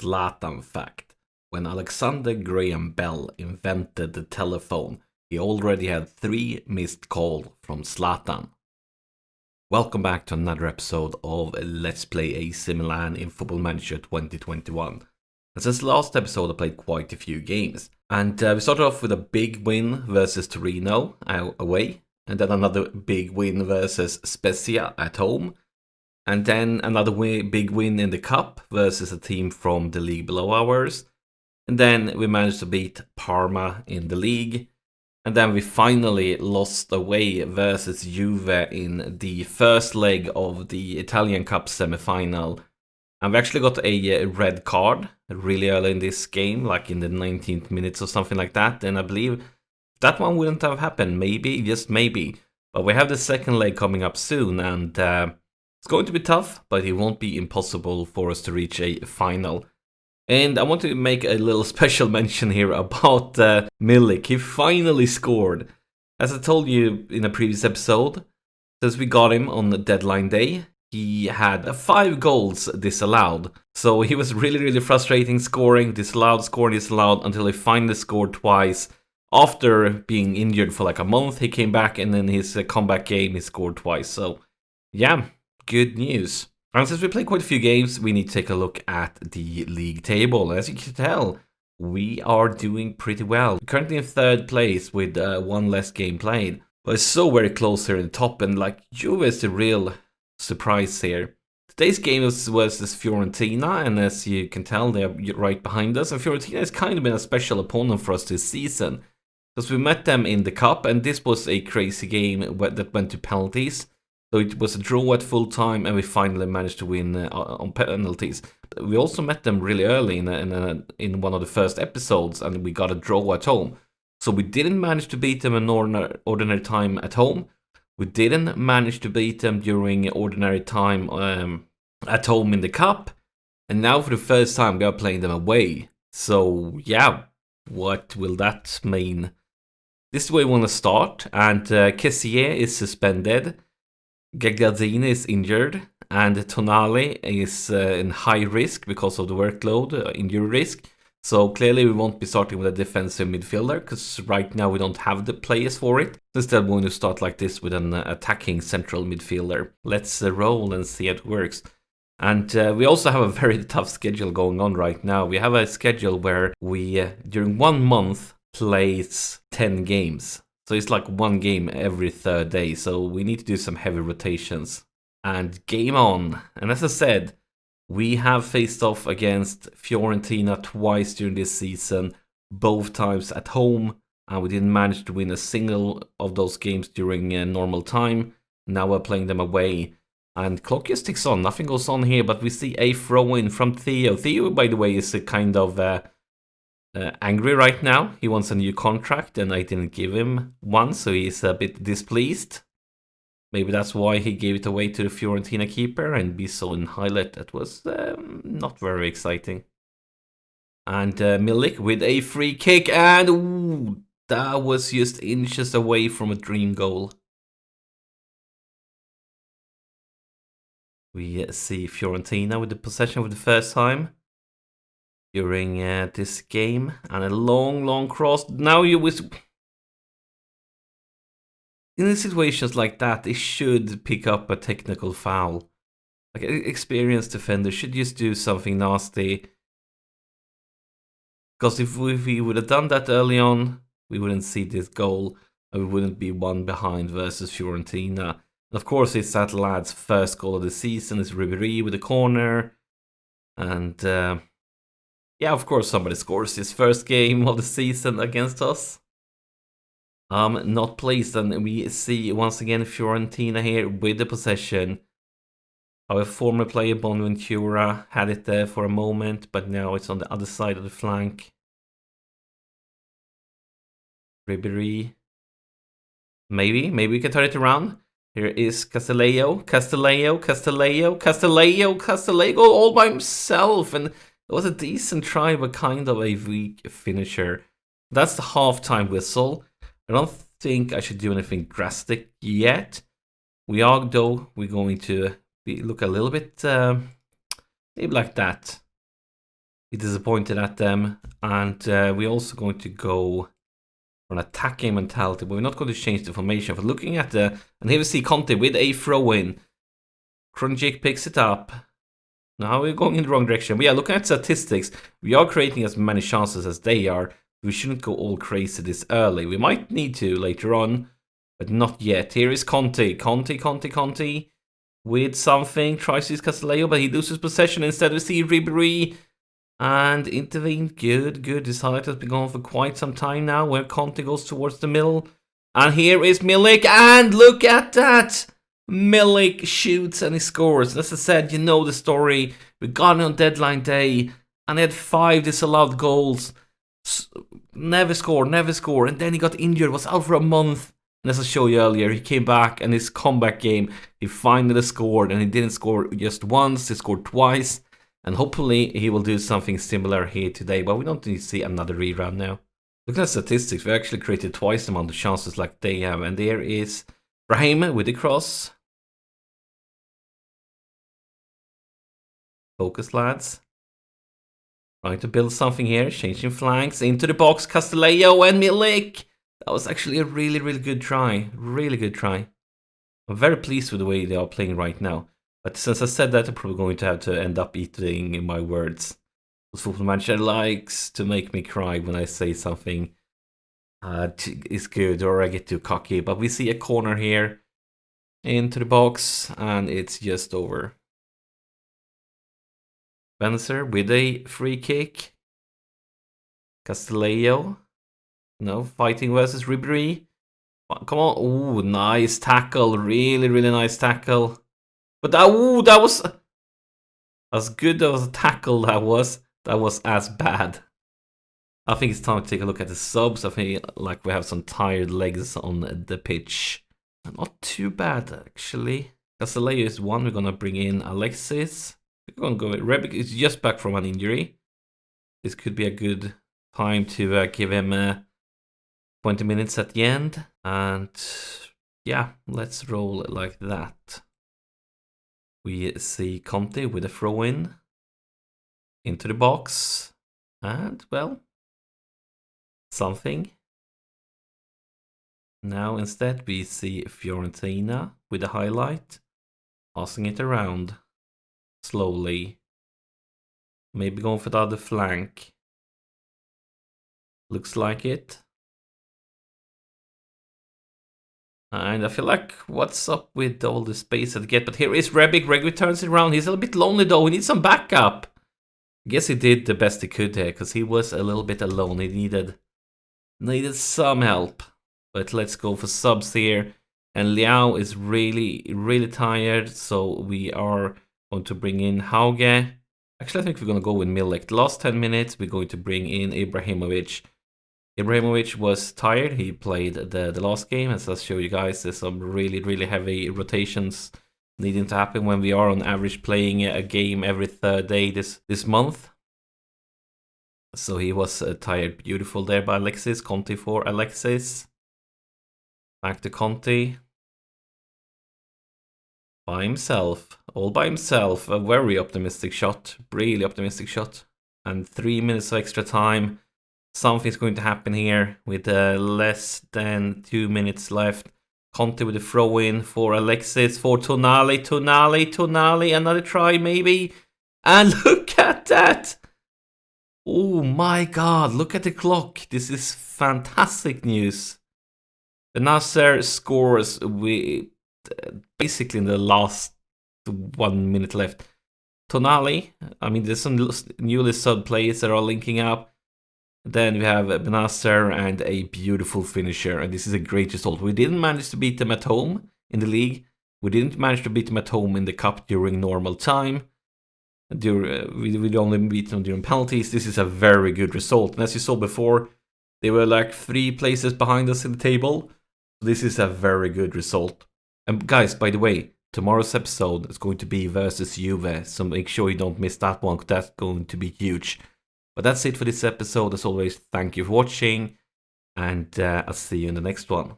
Zlatan fact. When Alexander Graham Bell invented the telephone, he already had 3 missed calls from Zlatan. Welcome back to another episode of Let's Play AC Milan in Football Manager 2021. And since the last episode I played quite a few games. And we started off with a big win versus Torino away. And then another big win versus Spezia at home. And then another big win in the cup versus a team from the league below ours. And then we managed to beat Parma in the league. And then we finally lost away versus Juve in the first leg of the Italian Cup semi-final. And we actually got a red card really early in this game, like in the 19th minutes or something like that. And I believe that one wouldn't have happened, maybe, just maybe. But we have the second leg coming up soon, and it's going to be tough, but it won't be impossible for us to reach a final. And I want to make a little special mention here about Milik. He finally scored. As I told you in a previous episode, since we got him on the deadline day, he had 5 goals disallowed. So he was really frustrating, scoring, disallowed, until he finally scored twice. After being injured for like a month, he came back, and in his comeback game, he scored twice. So, yeah, good news. And since we played quite a few games, we need to take a look at the league table. As you can tell, we are doing pretty well. We're currently in 3rd place with 1 less game played. But it's so very close here in the top, and like Juve is the real surprise here. Today's game was versus Fiorentina, and as you can tell, they're right behind us. And Fiorentina has kind of been a special opponent for us this season, because we met them in the cup, and this was a crazy game that went to penalties. So it was a draw at full time, and we finally managed to win on penalties. We also met them really early in one of the first episodes, and we got a draw at home. So we didn't manage to beat them in ordinary time at home. We didn't manage to beat them during ordinary time at home in the cup. And now for the first time we are playing them away. So yeah, what will that mean? This is where we want to start. And Kessier is suspended. Gagliardini is injured, and Tonali is in high risk because of the workload, injury risk. So clearly we won't be starting with a defensive midfielder, because right now we don't have the players for it. Instead, we're going to start like this with an attacking central midfielder. Let's roll and see how it works. And we also have a very tough schedule going on right now. We have a schedule where we, during 1 month, plays 10 games. So it's like 1 game every 3rd day. So we need to do some heavy rotations. And game on. And as I said, we have faced off against Fiorentina twice during this season, both times at home. And we didn't manage to win a single of those games during normal time. Now we're playing them away. And clock just ticks on. Nothing goes on here, but we see a throw-in from Theo. Theo, by the way, is a kind of angry right now. He wants a new contract, and I didn't give him one, so he's a bit displeased. Maybe that's why he gave it away to the Fiorentina keeper, and be so in highlight. That was not very exciting. And Milik with a free kick, and ooh, that was just inches away from a dream goal. We see Fiorentina with the possession for the first time during this game, and a long cross. Now you was in situations like that, they should pick up a technical foul. Like an experienced defender should just do something nasty. Because if we would have done that early on, we wouldn't see this goal, and we wouldn't be 1 behind versus Fiorentina. And of course, it's that lad's first goal of the season. It's Ribéry with a corner, and yeah, of course, somebody scores his first game of the season against us. Not pleased, and we see once again Fiorentina here with the possession. Our former player Bonaventura had it there for a moment, but now it's on the other side of the flank. Ribéry. Maybe we can turn it around. Here is Castelleo all by himself, and it was a decent try, but kind of a weak finisher. That's the halftime whistle. I don't think I should do anything drastic yet. We're going to look a little bit maybe like that. He disappointed at them. And we're also going to go for an attacking mentality, but we're not going to change the formation. But looking at and here we see Conte with a throw-in. Krunic picks it up. Now we're going in the wrong direction. But yeah, looking at statistics, we are creating as many chances as they are. We shouldn't go all crazy this early. We might need to later on, but not yet. Here is Conte. Conte. With something. Tries to use Castillejo, but he loses possession. Instead we see Ribéry. And intervened. Good. This highlight has been going for quite some time now, where Conte goes towards the middle. And here is Milik. And look at that! Milik shoots and he scores. As I said, you know the story. We got it on deadline day. And he had 5 disallowed goals. Never score. And then he got injured, was out for a month. And as I showed you earlier, he came back and his comeback game, he finally scored. And he didn't score just once, he scored twice. And hopefully he will do something similar here today. But we don't need to see another rerun now. Look at the statistics. We actually created twice the amount of chances like they have. And there is Brahim with the cross. Focus, lads. Trying to build something here. Changing flanks. Into the box. Castillejo and Milik. That was actually a really good try. Really good try. I'm very pleased with the way they are playing right now. But since I said that, I'm probably going to have to end up eating my words. Because Football Manager likes to make me cry when I say something is good or I get too cocky. But we see a corner here into the box and it's just over. Spencer with a free kick. Castillejo. No, fighting versus Ribéry. Come on. Ooh, nice tackle. Really nice tackle. But that was as good as a tackle that was as bad. I think it's time to take a look at the subs. I think like we have some tired legs on the pitch. Not too bad actually. Castillejo is one. We're gonna bring in Alexis. We're gonna go with Rebic. Is just back from an injury. This could be a good time to give him 20 minutes at the end. And yeah, let's roll it like that. We see Conte with a throw-in into the box. And, well, something. Now instead we see Fiorentina with a highlight. Passing it around. Slowly. Maybe going for the other flank. Looks like it. And I feel like, what's up with all the space that I get? But here is Rebic. Rebic turns it around. He's a little bit lonely though. He needs some backup. I guess he did the best he could there because he was a little bit alone. He needed some help. But let's go for subs here. And Liao is really tired. So we are going to bring in Hauge. Actually, I think we're going to go with Milik. The last 10 minutes, we're going to bring in Ibrahimovic. Ibrahimovic was tired. He played the last game. As I'll show you guys, there's some really heavy rotations needing to happen when we are on average playing a game every third day this month. So he was tired. Beautiful there by Alexis. Conte for Alexis. Back to Conte. By himself. All by himself. A very optimistic shot. Really optimistic shot. And 3 minutes of extra time. Something's going to happen here with less than 2 minutes left. Conte with a throw-in for Alexis, for Tonali. Another try maybe. And look at that! Oh my god, look at the clock. This is fantastic news. Nasser scores with basically in the last 1 minute left. Tonali, I mean, there's some newly sub players that are linking up. Then we have Benacer and a beautiful finisher, and this is a great result. We didn't manage to beat them at home in the league. We didn't manage to beat them at home in the cup during normal time. We only beat them during penalties. This is a very good result. And as you saw before, they were like 3 places behind us in the table. This is a very good result. And guys, by the way, tomorrow's episode is going to be versus Juve, so make sure you don't miss that one, because that's going to be huge. But that's it for this episode. As always, thank you for watching, and I'll see you in the next one.